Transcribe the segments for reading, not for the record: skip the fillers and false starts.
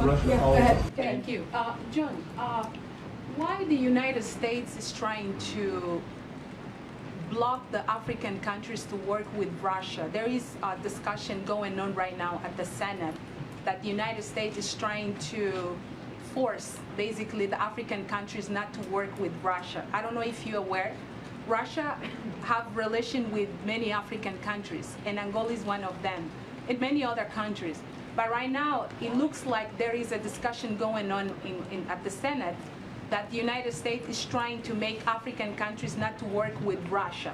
Russia Yeah, go also. ahead. Thank you. John, why the United States is trying to block the African countries to work with Russia? There is a discussion going on right now at the Senate that the United States is trying to force basically the African countries not to work with Russia. I don't know if you're aware. Russia have relation with many African countries, and Angola is one of them, and many other countries. But right now, it looks like there is a discussion going on at the Senate that the United States is trying to make African countries not to work with Russia.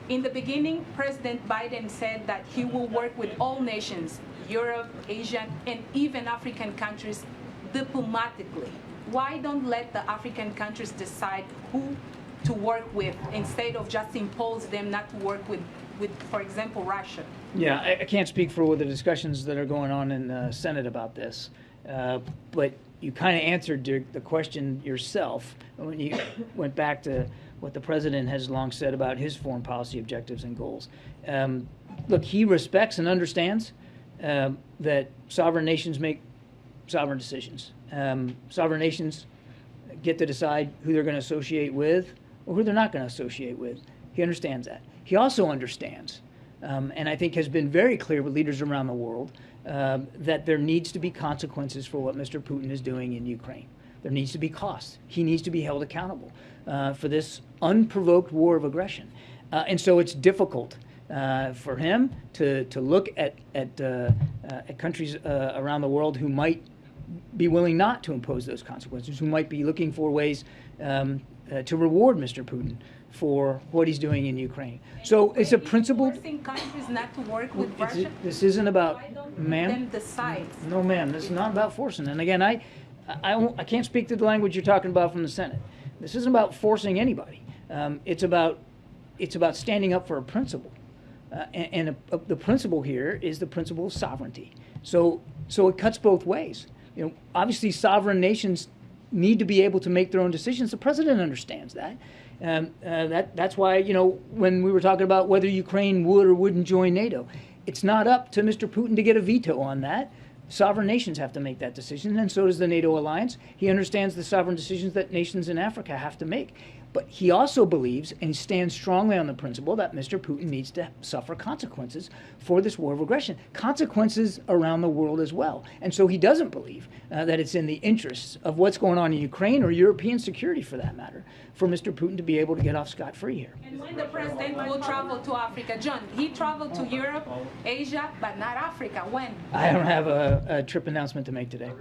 In the beginning, President Biden said that he will work with all nations, Europe, Asia, and even African countries diplomatically. Why don't let the African countries decide who to work with instead of just impose them not to work with, for example, Russia? Yeah, I can't speak for the discussions that are going on in the Senate about this, but you kind of answered the question yourself when you went back to what the president has long said about his foreign policy objectives and goals. Look, he respects and understands that sovereign nations make sovereign decisions. Sovereign nations get to decide who they're going to associate with or who they're not going to associate with. He understands that. He also understands, and I think has been very clear with leaders around the world, that there needs to be consequences for what Mr. Putin is doing in Ukraine. There needs to be costs. He needs to be held accountable for this unprovoked war of aggression. And so it's difficult for him to look at countries around the world who might be willing not to impose those consequences, who might be looking for ways to reward Mr. Putin for what he's doing in Ukraine. So it's a principled. Forcing countries not to work with Russia. This isn't about, Why don't ma'am. them decide? No, ma'am. This is not about forcing. And again, I can't speak to the language you're talking about from the Senate. This isn't about forcing anybody. It's about standing up for a principle, and the principle here is the principle of sovereignty. So it cuts both ways. Obviously, sovereign nations need to be able to make their own decisions. The president understands that. That's why, when we were talking about whether Ukraine would or wouldn't join NATO, it's not up to Mr. Putin to get a veto on that. Sovereign nations have to make that decision, and so does the NATO alliance. He understands the sovereign decisions that nations in Africa have to make. But he also believes and stands strongly on the principle that Mr. Putin needs to suffer consequences for this war of aggression, consequences around the world as well. And so he doesn't believe that it's in the interests of what's going on in Ukraine or European security, for that matter, for Mr. Putin to be able to get off scot-free here. And when the president will travel to Africa, John, he traveled to Europe, Asia, but not Africa. When? I don't have a trip announcement to make today.